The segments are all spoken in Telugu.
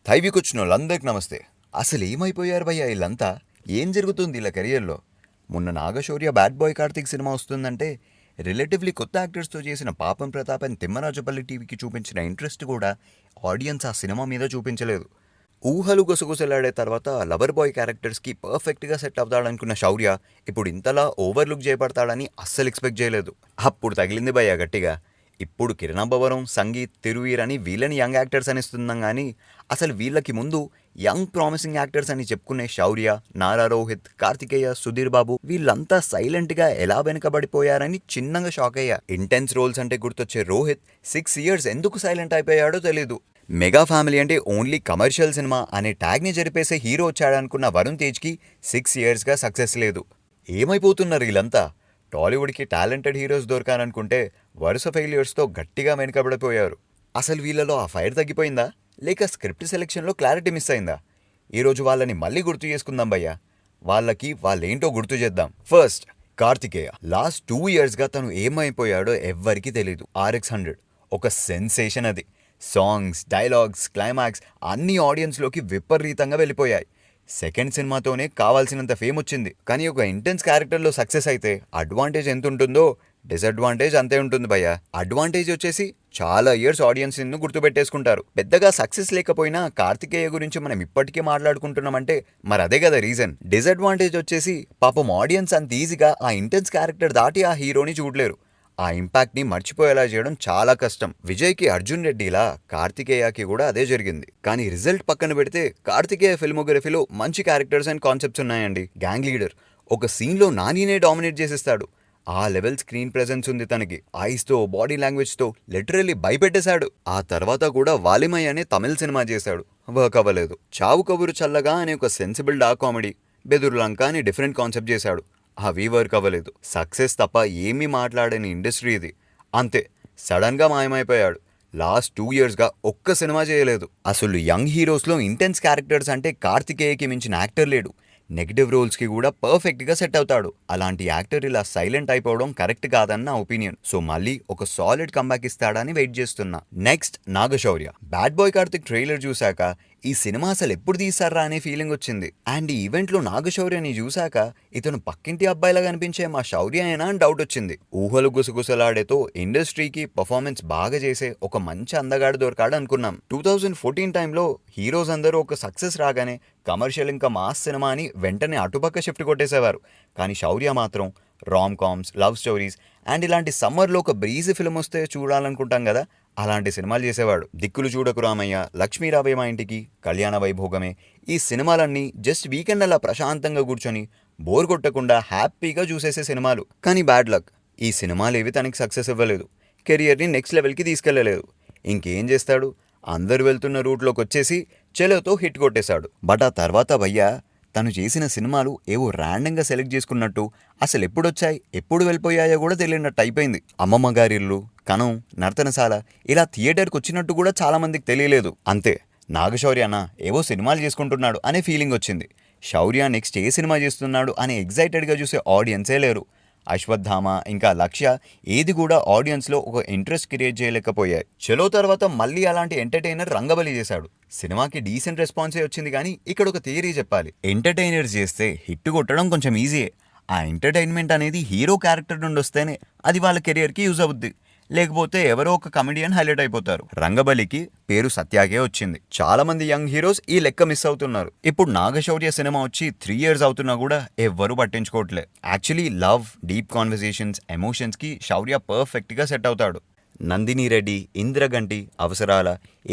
దైవికొచ్చినోళ్ళందరికి నమస్తే. అసలేమైపోయారు భయ్యా ఈళ్ళంతా? ఏం జరుగుతుంది ఈళ్ళ కెరియర్‌లో? మొన్న Nagashaurya 'bad boy Karthik' cinema వస్తుందంటే రిలేటివ్‌లీ కొత్త యాక్టర్స్‌తో చేసిన 'పాపం ప్రతాప్' అండ్ 'తిమ్మరాజుపల్లి టీవీకి' చూపించిన ఇంట్రెస్ట్ కూడా ఆడియన్స్ ఆ సినిమా మీద చూపించలేదు. ఊహలు గుసగుసలాడే తర్వాత 'లవర్ బాయ్' క్యారెక్టర్స్‌కి పర్ఫెక్ట్‌గా సెట్ అవుతాడనుకున్న శౌర్య ఇప్పుడు ఇంతలా ఓవర్‌లుక్ చేయబడతాడని అస్సలు ఎక్స్‌పెక్ట్ చేయలేదు. అప్పుడు తగిలింది భయ్యా గట్టిగా. ఇప్పుడు కిరణాంబవరం, సంగీత్, తిరువీర్ అని వీళ్ళని యంగ్ యాక్టర్స్ అని ఇస్తున్నాం కానీ అసలు వీళ్ళకి ముందు యంగ్ ప్రామిసింగ్ యాక్టర్స్ అని చెప్పుకునే శౌర్య, నారా రోహిత్, కార్తికేయ, సుధీర్ బాబు వీళ్ళంతా సైలెంట్గా ఎలా వెనుకబడిపోయారని చిన్నగా షాక్ అయ్యా. ఇంటెన్స్ రోల్స్ అంటే గుర్తొచ్చే రోహిత్ 6 ఇయర్స్ ఎందుకు సైలెంట్ అయిపోయాడో తెలీదు. మెగా ఫ్యామిలీ అంటే ఓన్లీ కమర్షియల్ సినిమా అనే ట్యాగ్ని జరిపేసే హీరో వచ్చాడనుకున్న వరుణ్ తేజ్కి 6 ఇయర్స్గా సక్సెస్ లేదు. ఏమైపోతున్నారు వీళ్ళంతా? టాలీవుడ్కి టాలెంటెడ్ హీరోస్ దొరకాలనుకుంటే వరుస ఫెయిల్యూర్స్తో గట్టిగా వెనుకబడిపోయారు. అసలు వీళ్ళలో ఆ ఫైర్ తగ్గిపోయిందా, లేక స్క్రిప్ట్ సెలెక్షన్లో క్లారిటీ మిస్ అయిందా? ఈరోజు వాళ్ళని మళ్ళీ గుర్తు చేసుకుందాం భయ్యా. వాళ్ళకి వాళ్ళేంటో గుర్తు చేద్దాం. ఫస్ట్, కార్తికేయ. లాస్ట్ 2 ఇయర్స్గా తను ఏమైపోయాడో ఎవ్వరికీ తెలీదు. RX100 ఒక సెన్సేషన్ అది. సాంగ్స్, డైలాగ్స్, క్లైమాక్స్ అన్ని ఆడియన్స్లోకి విపరీతంగా వెళ్ళిపోయాయి. సెకండ్ సినిమాతోనే కావాల్సినంత ఫేమ్ వచ్చింది. కానీ ఒక ఇంటెన్స్ క్యారెక్టర్లో సక్సెస్ అయితే అడ్వాంటేజ్ ఎంత ఉంటుందో డిసడ్వాంటేజ్ అంతే ఉంటుంది భయ్యా. అడ్వాంటేజ్ వచ్చేసి చాలా ఇయర్స్ ఆడియన్స్ నిన్ను గుర్తుపెట్టేసుకుంటారు. పెద్దగా సక్సెస్ లేకపోయినా కార్తికేయ గురించి మనం ఇప్పటికే మాట్లాడుకుంటున్నామంటే మరి అదే కదా రీజన్. డిసడ్వాంటేజ్ వచ్చేసి పాపం ఆడియన్స్ అంత ఈజీగా ఆ ఇంటెన్స్ క్యారెక్టర్ దాటి ఆ హీరోని చూడలేరు. ఆ ఇంపాక్ట్ని మర్చిపోయేలా చేయడం చాలా కష్టం. విజయ్కి అర్జున్ రెడ్డిలా కార్తికేయకి కూడా అదే జరిగింది. కానీ రిజల్ట్ పక్కన పెడితే కార్తికేయ ఫిల్మోగ్రఫీలో మంచి క్యారెక్టర్స్ అండ్ కాన్సెప్ట్స్ ఉన్నాయండి. గ్యాంగ్ లీడర్ ఒక సీన్లో నానినే డామినేట్ చేసేస్తాడు. ఆ లెవెల్ స్క్రీన్ ప్రెజెన్స్ ఉంది తనకి. ఐస్తో, బాడీ లాంగ్వేజ్తో లిటరల్లీ భయపెట్టేశాడు. ఆ తర్వాత కూడా వాలిమై అనే తమిళ సినిమా చేశాడు, వర్క్ అవ్వలేదు. చావు కబురు చల్లగా అనే ఒక సెన్సిబుల్ డార్క్ కామెడీ, బెదురు లంక అని డిఫరెంట్ కాన్సెప్ట్ చేశాడు, అవి వర్క్ అవ్వలేదు. సక్సెస్ తప్ప ఏమీ మాట్లాడని ఇండస్ట్రీ ఇది. అంతే, సడన్గా మాయమైపోయాడు. లాస్ట్ 2 ఇయర్స్గా ఒక్క సినిమా చేయలేదు. అసలు యంగ్ హీరోస్లో ఇంటెన్స్ క్యారెక్టర్స్ అంటే కార్తికేయకి మించిన యాక్టర్ లేడు. నెగిటివ్ రోల్స్కి కూడా పర్ఫెక్ట్గా సెట్ అవుతాడు. అలాంటి యాక్టర్ ఇలా సైలెంట్ అయిపోవడం కరెక్ట్ కాదని నా ఒపీనియన్. సో మళ్ళీ ఒక సాలిడ్ కంబ్యాక్ ఇస్తాడని వెయిట్ చేస్తున్నా. Next, Nagashaurya. Bad boy Karthik trailer చూశాక ఈ సినిమా అసలు ఎప్పుడు తీసారా అనే ఫీలింగ్ వచ్చింది. అండ్ ఈ ఈవెంట్లో నాగశౌర్యని చూశాక ఇతను పక్కింటి అబ్బాయిలా కనిపించే మా శౌర్య అయినా అని డౌట్ వచ్చింది. ఊహలు గుసగుసలాడేతో ఇండస్ట్రీకి పర్ఫార్మెన్స్ బాగా చేసే ఒక మంచి అందగాడు దొరకాడు అనుకున్నాం. 2014 టైంలో హీరోస్ అందరూ ఒక సక్సెస్ రాగానే కమర్షియల్ ఇంకా మాస్ సినిమా అని వెంటనే అటుపక్క షిఫ్ట్ కొట్టేసేవారు. కానీ శౌర్య మాత్రం Ram comms, love stories and ఇలాంటి సమ్మర్లో ఒక బ్రీజీ ఫిల్మ్ వస్తే చూడాలనుకుంటాం కదా, అలాంటి సినిమాలు చేసేవాడు. దిక్కులు చూడకు రామయ్య, లక్ష్మీరావే మా ఇంటికి, కళ్యాణ వైభోగమే, ఈ సినిమాలన్నీ జస్ట్ వీకెండ్ అలా ప్రశాంతంగా కూర్చొని బోర్ కొట్టకుండా హ్యాపీగా చూసేసే సినిమాలు. కానీ బ్యాడ్ లక్, ఈ సినిమాలేవి తనకి సక్సెస్ ఇవ్వలేదు. కెరియర్ని నెక్స్ట్ లెవెల్కి తీసుకెళ్లలేదు. ఇంకేం చేస్తాడు, అందరు వెళ్తున్న రూట్లోకి వచ్చేసి చెలోతో హిట్ కొట్టేశాడు. బట్ ఆ తర్వాత భయ్యా తను చేసిన సినిమాలు ఏవో ర్యాండంగా సెలెక్ట్ చేసుకున్నట్టు, అసలు ఎప్పుడొచ్చాయి ఎప్పుడు వెళ్ళిపోయాయో కూడా తెలియనట్టు అయిపోయింది. అమ్మమ్మ గారిల్లు, కణం, నర్తనశాల ఇలా థియేటర్కి వచ్చినట్టు కూడా చాలా మందికి తెలియలేదు. అంతే, నాగశౌర్య అన్న ఏవో సినిమాలు చేసుకుంటున్నాడు అనే ఫీలింగ్ వచ్చింది. శౌర్య నెక్స్ట్ ఏ సినిమా చేస్తున్నాడు అనే ఎగ్జైటెడ్గా చూసే ఆడియన్సే లేరు. అశ్వత్థామ ఇంకా లక్ష్య ఏది కూడా ఆడియన్స్లో ఒక ఇంట్రెస్ట్ క్రియేట్ చేయలేకపోయాయి. చలో తర్వాత మళ్ళీ అలాంటి ఎంటర్టైనర్ రంగబలి చేశాడు. సినిమాకి డీసెంట్ రెస్పాన్సే వచ్చింది. కానీ ఇక్కడ ఒక థియరీ చెప్పాలి. ఎంటర్టైనర్ చేస్తే హిట్ కొట్టడం కొంచెం ఈజీయే. ఆ ఎంటర్టైన్మెంట్ అనేది హీరో క్యారెక్టర్ నుండి వస్తేనే అది వాళ్ళ కెరియర్కి యూజ్ అవుద్ది. లేకపోతే ఎవరో ఒక కమెడియన్ హైలైట్ అయిపోతారు. రంగబలికి పేరు సత్యాగే వచ్చింది. చాలా మంది యంగ్ హీరోస్ ఈ లెక్క మిస్ అవుతున్నారు. ఇప్పుడు నాగశౌర్య సినిమా వచ్చి 3 ఇయర్స్ అవుతున్నా కూడా ఎవ్వరూ పట్టించుకోవట్లే. యాక్చువల్లీ లవ్, డీప్ కాన్వర్సేషన్స్, ఎమోషన్స్కి శౌర్య పర్ఫెక్ట్గా సెట్ అవుతాడు. నందిని రెడ్డి, ఇంద్రగంటి, అవసరాల,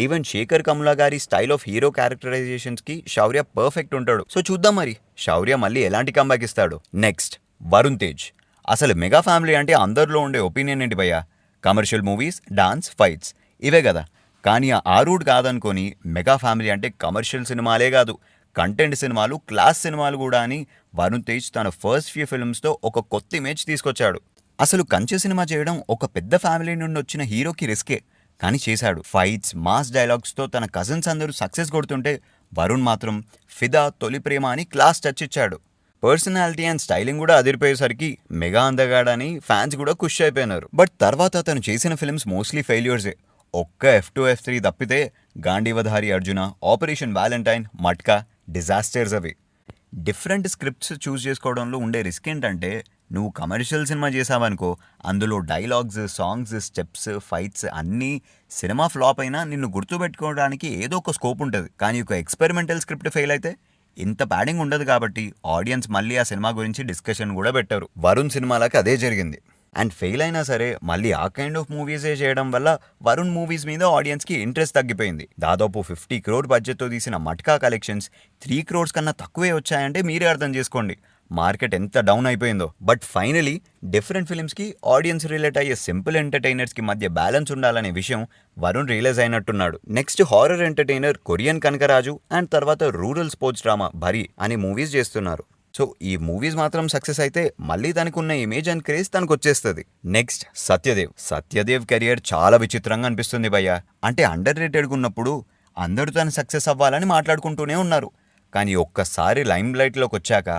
ఈవెన్ శేఖర్ కమ్లా గారి స్టైల్ ఆఫ్ హీరో క్యారెక్టరైజేషన్స్కి శౌర్య పర్ఫెక్ట్ ఉంటాడు. సో చూద్దాం మరి శౌర్య మళ్ళీ ఎలాంటి కంబ్యాక్ ఇస్తాడు. నెక్స్ట్, వరుణ్ తేజ్. అసలు మెగా ఫ్యామిలీ అంటే అందరిలో ఉండే ఒపీనియన్ ఏంటి భయ్యా? కమర్షియల్ మూవీస్, డాన్స్, ఫైట్స్, ఇవే కదా. కానీ ఆ రూట్ కాదనుకొని మెగా ఫ్యామిలీ అంటే కమర్షియల్ సినిమాలే కాదు, కంటెంట్ సినిమాలు, క్లాస్ సినిమాలు కూడా అని వరుణ్ తేజ్ తన ఫస్ట్ ఫ్యూ ఫిల్మ్స్తో ఒక కొత్త ఇమేజ్ తీసుకొచ్చాడు. అసలు కంచె సినిమా చేయడం ఒక పెద్ద ఫ్యామిలీ నుండి వచ్చిన హీరోకి రిస్కే, కానీ చేశాడు. ఫైట్స్, మాస్ డైలాగ్స్తో తన కజిన్స్ అందరూ సక్సెస్ కొడుతుంటే వరుణ్ మాత్రం ఫిదా, తొలి ప్రేమ అని క్లాస్ టచ్ ఇచ్చాడు. పర్సనాలిటీ అండ్ స్టైలింగ్ కూడా అదిరిపోయేసరికి మెగా అందగాడని ఫ్యాన్స్ కూడా ఖుషి అయిపోయినారు. బట్ తర్వాత తను చేసిన ఫిల్మ్స్ మోస్ట్లీ ఫెయిల్యూర్సే. ఒక్క F2 F3 తప్పితే Gandeevadhari Arjuna, operation Valentine, matka disasters అవి. డిఫరెంట్ స్క్రిప్ట్స్ చూస్ చేసుకోవడంలో ఉండే రిస్క్ ఏంటంటే నువ్వు కమర్షియల్ సినిమా చేసావనుకో, అందులో డైలాగ్స్, సాంగ్స్, స్టెప్స్, ఫైట్స్ అన్నీ సినిమా ఫ్లాప్ అయినా నిన్ను గుర్తుపెట్టుకోవడానికి ఏదో ఒక స్కోప్ ఉంటుంది. కానీ ఒక ఎక్స్పెరిమెంటల్ స్క్రిప్ట్ ఫెయిల్ అయితే ఇంత ప్యాడింగ్ ఉండదు కాబట్టి ఆడియన్స్ మళ్ళీ ఆ సినిమా గురించి డిస్కషన్ కూడా పెట్టారు. వరుణ్ సినిమాలకి అదే జరిగింది. అండ్ ఫెయిల్ అయినా సరే మళ్ళీ ఆ కైండ్ ఆఫ్ మూవీసే చేయడం వల్ల వరుణ్ మూవీస్ మీద ఆడియన్స్కి ఇంట్రెస్ట్ తగ్గిపోయింది. దాదాపు 50 crore బడ్జెట్తో తీసిన మట్కా కలెక్షన్స్ 3 crores కన్నా తక్కువే వచ్చాయంటే మీరే అర్థం చేసుకోండి మార్కెట్ ఎంత డౌన్ అయిపోయిందో. బట్ ఫైనలీ డిఫరెంట్ ఫిలిమ్స్కి ఆడియన్స్ రిలేట్ అయ్యే సింపుల్ ఎంటర్టైనర్స్కి మధ్య బ్యాలెన్స్ ఉండాలనే విషయం వరుణ్ రియలైజ్ అయినట్టున్నాడు. Next horror entertainer Korean Kanakaraju and తర్వాత రూరల్ స్పోర్ట్స్ డ్రామా భరి అనే మూవీస్ చేస్తున్నారు. సో ఈ మూవీస్ మాత్రం సక్సెస్ అయితే మళ్ళీ తనకు ఉన్న ఇమేజ్ అండ్ క్రేజ్ తనకు వచ్చేస్తుంది. నెక్స్ట్ సత్యదేవ్ కెరియర్ చాలా విచిత్రంగా అనిపిస్తుంది భయ్య. అంటే అండర్ రేటెడ్గా ఉన్నప్పుడు అందరూ తను సక్సెస్ అవ్వాలని మాట్లాడుకుంటూనే ఉన్నారు. కానీ ఒక్కసారి లైమ్ లైట్లోకి వచ్చాక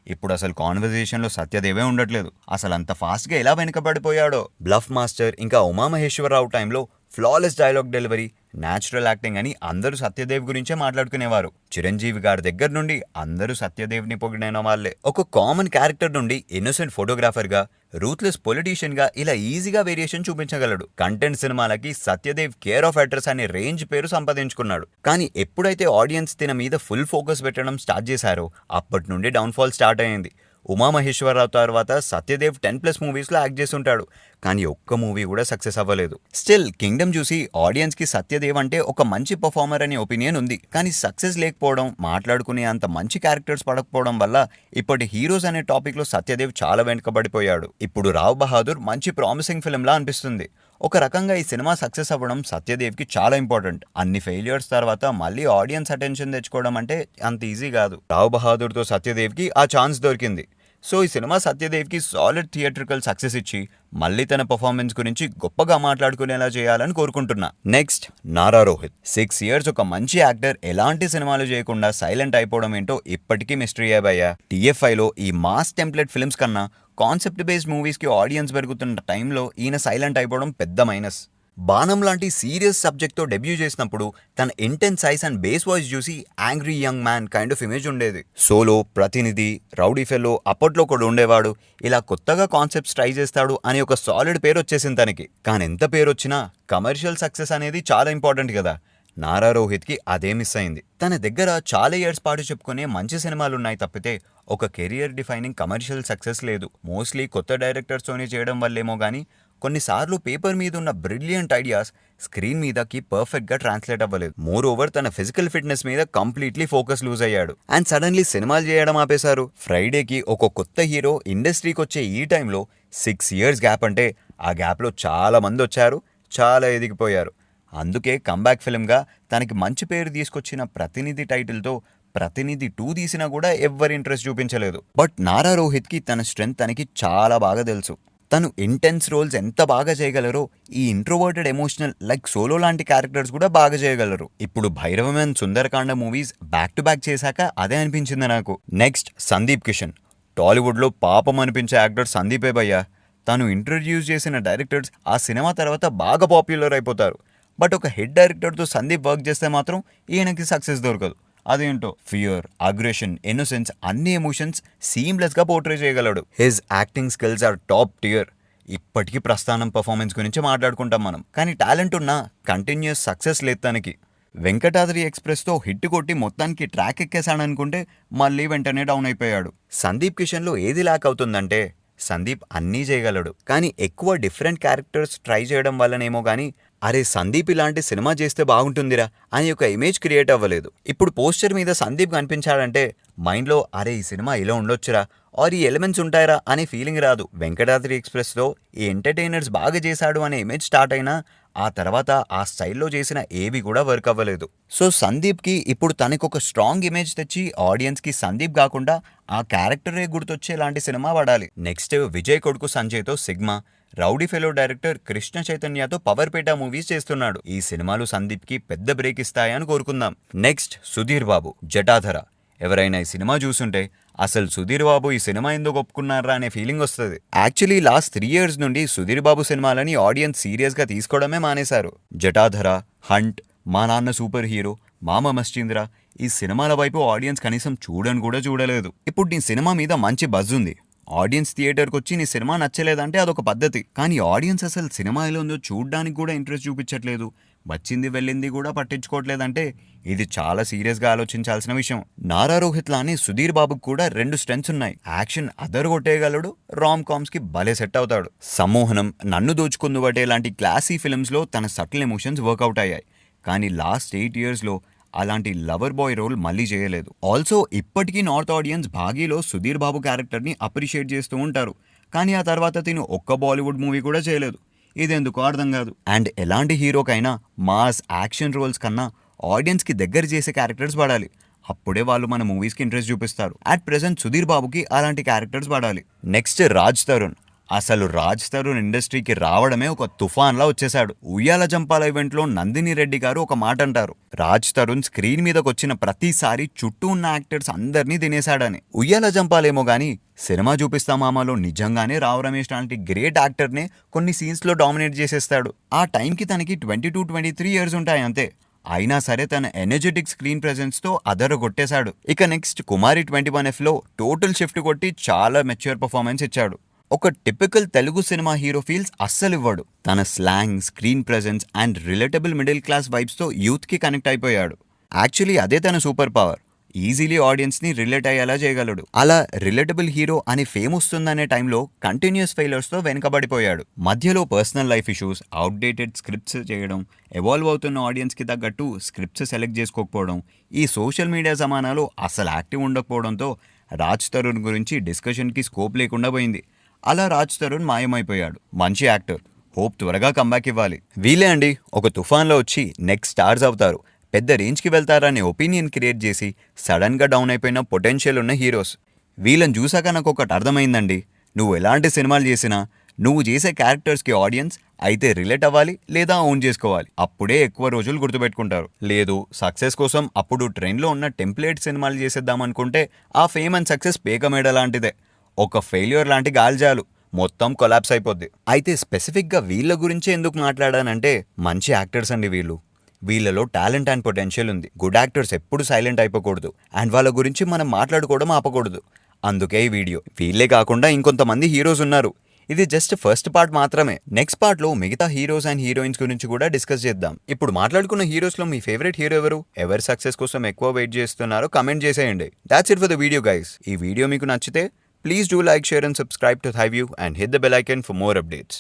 ఇప్పుడు అసలు కాన్వర్జేషన్లో సత్యదేవే ఉండట్లేదు. అసలు అంత ఫాస్ట్గా ఎలా వెనుకబడిపోయాడో. బ్లఫ్ మాస్టర్ ఇంకా ఉమామహేశ్వరరావు టైంలో flawless dialogue delivery, natural acting అని అందరూ సత్యదేవ్ గురించే మాట్లాడుకునేవారు. చిరంజీవి గారి దగ్గర నుండి అందరూ సత్యదేవ్ని పొగిడిన వాళ్ళే. ఒక కామన్ క్యారెక్టర్ నుండి ఇన్నోసెంట్ ఫోటోగ్రాఫర్గా, రూత్లెస్ పొలిటీషియన్గా ఇలా ఈజీగా వేరియేషన్ చూపించగలడు. కంటెంట్ సినిమాలకి సత్యదేవ్ కేర్ ఆఫ్ అడ్రస్ అనే రేంజ్ పేరు సంపాదించుకున్నాడు. కానీ ఎప్పుడైతే ఆడియన్స్ తిన మీద ఫుల్ ఫోకస్ పెట్టడం స్టార్ట్ చేశారో అప్పటి నుండి డౌన్ఫాల్ స్టార్ట్ అయ్యింది. ఉమామహేశ్వరరావు తర్వాత సత్యదేవ్ 10+ మూవీస్లో యాక్ట్ చేస్తుంటాడు. కానీ ఒక్క మూవీ కూడా సక్సెస్ అవ్వలేదు. స్టిల్ కింగ్డమ్ చూసి ఆడియన్స్కి సత్యదేవ్ అంటే ఒక మంచి పర్ఫార్మర్ అనే ఒపీనియన్ ఉంది. కానీ సక్సెస్ లేకపోవడం, మాట్లాడుకునే అంత మంచి క్యారెక్టర్స్ పడకపోవడం వల్ల ఇప్పటి హీరోస్ అనే టాపిక్లో సత్యదేవ్ చాలా వెనుకబడిపోయాడు. ఇప్పుడు రావ్ బహాదూర్ మంచి ప్రామిసింగ్ ఫిల్మ్లా అనిపిస్తుంది. ఒక రకంగా ఈ సినిమా సక్సెస్ అవ్వడం సత్యదేవ్కి చాలా ఇంపార్టెంట్. అన్ని ఫెయిల్యూర్స్ తర్వాత మళ్ళీ ఆడియన్స్ అటెన్షన్ తెచ్చుకోవడం అంటే అంత ఈజీ కాదు. రావ్ బహాదూర్తో సత్యదేవ్కి ఆ ఛాన్స్ దొరికింది. సో ఈ సినిమా సత్యదేవ్కి సాలిడ్ థియేట్రికల్ సక్సెస్ ఇచ్చి మళ్ళీ తన పర్ఫార్మెన్స్ గురించి గొప్పగా మాట్లాడుకునేలా చేయాలని కోరుకుంటున్నా. నెక్స్ట్ నారా రోహిత్. 6 years ఒక మంచి యాక్టర్ ఎలాంటి సినిమాలు చేయకుండా సైలెంట్ అయిపోవడం ఏంటో ఇప్పటికీ మిస్టరీ అయ్యా. TFIలో ఈ మాస్ టెంప్లెట్ ఫిల్మ్స్ కన్నా కాన్సెప్ట్ బేస్డ్ మూవీస్కి ఆడియన్స్ పెరుగుతున్న టైంలో ఈయన సైలెంట్ అయిపోవడం పెద్ద మైనస్. బాణం లాంటి సీరియస్ సబ్జెక్ట్తో డెబ్యూ చేసినప్పుడు తన intense size and bass voice చూసి angry young man kind of image ఉండేది. సోలో, ప్రతినిధి, రౌడీ ఫెల్లో అప్పట్లో కూడా ఉండేవాడు. ఇలా కొత్తగా కాన్సెప్ట్స్ ట్రై చేస్తాడు అని ఒక సాలిడ్ పేరు వచ్చేసింది తనకి. కానీ ఎంత పేరు వచ్చినా కమర్షియల్ సక్సెస్ అనేది చాలా ఇంపార్టెంట్ కదా. నారా రోహిత్కి అదే మిస్ అయింది. తన దగ్గర చాలా ఇయర్స్ పాటు చెప్పుకునే మంచి సినిమాలు ఉన్నాయి తప్పితే ఒక కెరియర్ డిఫైనింగ్ కమర్షియల్ సక్సెస్ లేదు. మోస్ట్లీ కొత్త డైరెక్టర్స్తోనే చేయడం వల్లేమో కానీ కొన్నిసార్లు పేపర్ మీద ఉన్న బ్రిలియంట్ ఐడియాస్ స్క్రీన్ మీదకి పర్ఫెక్ట్గా ట్రాన్స్లేట్ అవ్వలేదు. మోర్ ఓవర్ తన ఫిజికల్ ఫిట్నెస్ మీద కంప్లీట్లీ ఫోకస్ లూజ్ అయ్యాడు. అండ్ సడన్లీ సినిమాలు చేయడం ఆపేశారు. ఫ్రైడేకి ఒక కొత్త హీరో ఇండస్ట్రీకి వచ్చే ఈ టైంలో 6 years గ్యాప్ అంటే ఆ గ్యాప్లో చాలా మంది వచ్చారు, చాలా ఎదిగిపోయారు. అందుకే కంబ్యాక్ ఫిల్మ్గా తనకి మంచి పేరు తీసుకొచ్చిన ప్రతినిధి టైటిల్తో ప్రతినిధి 2 తీసినా కూడా ఎవ్వరి ఇంట్రెస్ట్ చూపించలేదు. బట్ నారా రోహిత్కి తన స్ట్రెంగ్త్ తనకి చాలా బాగా తెలుసు. తను ఇంటెన్స్ రోల్స్ ఎంత బాగా చేయగలరో ఈ ఇంట్రోవర్టెడ్ ఎమోషనల్ లైక్ సోలో లాంటి క్యారెక్టర్స్ కూడా బాగా చేయగలరు. ఇప్పుడు Bhairavam and Sundarakanda movies back to back చేశాక అదే అనిపించింది నాకు. నెక్స్ట్ సందీప్ కిషన్. టాలీవుడ్లో పాపం అనిపించే యాక్టర్ సందీపే భయ్యా. తను ఇంట్రడ్యూస్ చేసిన డైరెక్టర్స్ ఆ సినిమా తర్వాత బాగా పాపులర్ అయిపోతారు. బట్ ఒక హిట్ డైరెక్టర్తో సందీప్ వర్క్ చేస్తే మాత్రం ఈయనకి సక్సెస్ దొరకదు. అదేంటో ఫియర్, అగ్రెషన్, ఇన్నోసెన్స్ అన్ని ఎమోషన్స్ సీమ్లెస్గా పోర్ట్రే చేయగలడు. His acting skills are top tier. ఇప్పటికీ ప్రస్థానం పర్ఫార్మెన్స్ గురించి మాట్లాడుకుంటాం మనం. కానీ టాలెంట్ ఉన్నా కంటిన్యూస్ సక్సెస్ లేదు తనకి. వెంకటాద్రి ఎక్స్ప్రెస్తో హిట్ కొట్టి మొత్తానికి ట్రాక్ ఎక్కేశాడనుకుంటే మళ్ళీ వెంటనే డౌన్ అయిపోయాడు. సందీప్ కిషన్లో ఏది ల్యాక్ అవుతుందంటే సందీప్ అన్నీ చేయగలడు. కానీ ఎక్కువ డిఫరెంట్ క్యారెక్టర్స్ ట్రై చేయడం వల్లనేమో కానీ అరే సందీప్ ఇలాంటి సినిమా చేస్తే బాగుంటుందిరా అని ఒక ఇమేజ్ క్రియేట్ అవ్వలేదు. ఇప్పుడు పోస్టర్ మీద సందీప్ కనిపించాడంటే మైండ్లో అరే ఈ సినిమా ఇలా ఉండొచ్చురా ఆర్ ఈ ఎలిమెంట్స్ ఉంటాయరా అనే ఫీలింగ్ రాదు. వెంకటాద్రి ఎక్స్ప్రెస్లో ఈ ఎంటర్టైనర్స్ బాగా చేశాడు అనే ఇమేజ్ స్టార్ట్ అయినా ఆ తర్వాత ఆ స్టైల్లో చేసిన ఏవి కూడా వర్క్ అవ్వలేదు. సో సందీప్కి ఇప్పుడు తనకు ఒక స్ట్రాంగ్ ఇమేజ్ తెచ్చి ఆడియన్స్కి సందీప్ కాకుండా ఆ క్యారెక్టరే గుర్తొచ్చే లాంటి సినిమా పడాలి. నెక్స్ట్ విజయ్ కొడుకు సంజయ్తో sigma, rowdy fellow director Krishna చైతన్యతో పవర్పేట మూవీస్ చేస్తున్నాడు. ఈ సినిమాలు సందీప్కి పెద్ద బ్రేక్ ఇస్తాయని కోరుకుందాం. నెక్స్ట్ సుధీర్ బాబు జటాధర. ఎవరైనా ఈ సినిమా చూసుంటే అసలు సుధీర్ బాబు ఈ సినిమా ఎందుకు ఒప్పుకున్నారా అనే ఫీలింగ్ వస్తుంది. యాక్చువల్లీ లాస్ట్ 3 years నుండి సుధీర్ బాబు సినిమాలని ఆడియన్స్ సీరియస్గా తీసుకోవడమే మానేశారు. జటాధర, హంట్, మా నాన్న సూపర్ హీరో, మామ మశ్చంద్ర ఈ సినిమాల వైపు ఆడియన్స్ కనీసం చూడని కూడా చూడలేదు. ఇప్పుడు నీ సినిమా మీద మంచి బజ్ ఉంది, ఆడియన్స్ థియేటర్కి వచ్చి నీ సినిమా నచ్చలేదంటే అదొక పద్ధతి. కానీ ఆడియన్స్ అసలు సినిమా ఎలా ఉందో చూడడానికి కూడా ఇంట్రెస్ట్ చూపించట్లేదు, వచ్చింది వెళ్ళింది కూడా పట్టించుకోవట్లేదంటే ఇది చాలా సీరియస్గా ఆలోచించాల్సిన విషయం. నారా రోహిత్ లానే సుధీర్ బాబుకి కూడా 2 స్ట్రెంత్స్ ఉన్నాయి. యాక్షన్ అదరగొట్టేయగలడు, రామ్ కామ్స్ కి భలే సెట్ అవుతాడు. సమ్మోహనం, నన్ను దోచుకుందువటే లాంటి క్లాసీ ఫిల్మ్స్ లో తన సటిల్ ఎమోషన్స్ వర్కౌట్ అయ్యాయి. కానీ లాస్ట్ 8 yearsలో అలాంటి లవర్ బాయ్ రోల్ మళ్ళీ చేయలేదు. ఆల్సో ఇప్పటికీ నార్త్ ఆడియన్స్ భాగీలో సుధీర్ బాబు క్యారెక్టర్ని అప్రిషియేట్ చేస్తూ ఉంటారు. కానీ ఆ తర్వాత తిను ఒక్క బాలీవుడ్ మూవీ కూడా చేయలేదు. ఇదెందుకో అర్థం కాదు. అండ్ ఎలాంటి హీరోకైనా మాస్ యాక్షన్ రోల్స్ కన్నా ఆడియన్స్కి దగ్గర చేసే క్యారెక్టర్స్ పడాలి, అప్పుడే వాళ్ళు మన మూవీస్కి ఇంట్రెస్ట్ చూపిస్తారు. అట్ ప్రెసెంట్ సుధీర్ బాబుకి అలాంటి క్యారెక్టర్స్ పడాలి. నెక్స్ట్ రాజ్ తరుణ్. అసలు రాజ్ తరుణ్ ఇండస్ట్రీకి రావడమే ఒక తుఫాన్లా వచ్చేశాడు. ఉయ్యాల జంపాల ఈవెంట్లో నందిని రెడ్డి గారు ఒక మాట అంటారు, రాజ్ తరుణ్ స్క్రీన్ మీదకి వచ్చిన ప్రతిసారి చుట్టూ ఉన్న యాక్టర్స్ అందరినీ తినేశాడని. ఉయ్యాల జంపాలేమో గానీ సినిమా చూపిస్తా మామలో నిజంగానే రావు రమేష్ లాంటి గ్రేట్ యాక్టర్నే కొన్ని సీన్స్లో డామినేట్ చేసేస్తాడు. ఆ టైంకి తనకి 22-23 years ఉంటాయి అంతే. అయినా సరే తన ఎనర్జెటిక్ స్క్రీన్ ప్రెజెన్స్తో అదరగొట్టేశాడు. ఇక నెక్స్ట్ కుమారి 21Fలో టోటల్ షిఫ్ట్ కొట్టి చాలా మెచ్యూర్ పర్ఫార్మెన్స్ ఇచ్చాడు. ఒక typical Telugu cinema hero feels అస్సలు ఇవ్వడు. తన slang, screen presence and relatable middle class వైబ్స్తో యూత్కి కనెక్ట్ అయిపోయాడు. యాక్చువల్లీ అదే తన సూపర్ పవర్, ఈజీలీ ఆడియన్స్ని రిలేట్ అయ్యేలా చేయగలడు. అలా రిలేటబుల్ హీరో అని ఫేమ్ వస్తుందనే టైంలో కంటిన్యూస్ ఫెయిలర్స్తో వెనుకబడిపోయాడు. మధ్యలో personal life issues, outdated scripts చేయడం, ఎవాల్వ్ అవుతున్న ఆడియన్స్కి తగ్గట్టు స్క్రిప్ట్స్ సెలెక్ట్ చేసుకోకపోవడం, ఈ సోషల్ మీడియా జమానాలో అసలు యాక్టివ్ ఉండకపోవడంతో రాజ్ తరుణ్ గురించి డిస్కషన్కి స్కోప్ లేకుండా పోయింది. అలా రాజ్ తరుణ్ మాయమైపోయాడు. మంచి యాక్టర్, హోప్ త్వరగా కంబ్యాక్ ఇవ్వాలి. వీలే అండి ఒక తుఫాన్లో వచ్చి నెక్స్ట్ స్టార్స్ అవుతారు, పెద్ద రేంజ్కి వెళ్తారనే ఒపీనియన్ క్రియేట్ చేసి సడన్గా డౌన్ అయిపోయిన పొటెన్షియల్ ఉన్న హీరోస్. వీళ్ళని చూసాక నాకు ఒకటి అర్థమైందండి, నువ్వు ఎలాంటి సినిమాలు చేసినా నువ్వు చేసే క్యారెక్టర్స్కి ఆడియన్స్ అయితే రిలేట్ అవ్వాలి లేదా ఓన్ చేసుకోవాలి. అప్పుడే ఎక్కువ రోజులు గుర్తుపెట్టుకుంటారు. లేదు సక్సెస్ కోసం అప్పుడు ట్రెండ్లో ఉన్న టెంప్లేట్ సినిమాలు చేసేద్దామనుకుంటే ఆ ఫేమ్ అండ్ సక్సెస్ పేకమేడ లాంటిదే. ఒక ఫెయిల్యూర్ లాంటి గాల్జాలు మొత్తం కొలాప్స్ అయిపోద్ది. అయితే స్పెసిఫిక్గా వీళ్ళ గురించే ఎందుకు మాట్లాడానంటే మంచి యాక్టర్స్ అండి వీళ్ళు. వీళ్ళలో టాలెంట్ అండ్ పొటెన్షియల్ ఉంది. గుడ్ యాక్టర్స్ ఎప్పుడు సైలెంట్ అయిపోకూడదు అండ్ వాళ్ళ గురించి మనం మాట్లాడుకోవడం ఆపకూడదు. అందుకే ఈ వీడియో. వీళ్ళే కాకుండా ఇంకొంతమంది హీరోస్ ఉన్నారు. ఇది జస్ట్ ఫస్ట్ పార్ట్ మాత్రమే. నెక్స్ట్ పార్ట్లో మిగతా హీరోస్ అండ్ హీరోయిన్స్ గురించి కూడా డిస్కస్ చేద్దాం. ఇప్పుడు మాట్లాడుకున్న హీరోస్లో మీ ఫేవరెట్ హీరో ఎవరు? ఎవరి సక్సెస్ కోసం ఎక్కువ వెయిట్ చేస్తున్నారో కమెంట్ చేసేయండి. That's it for the video guys. ఈ వీడియో మీకు నచ్చితే please do like, share and subscribe to Thai View and hit the bell icon for more updates.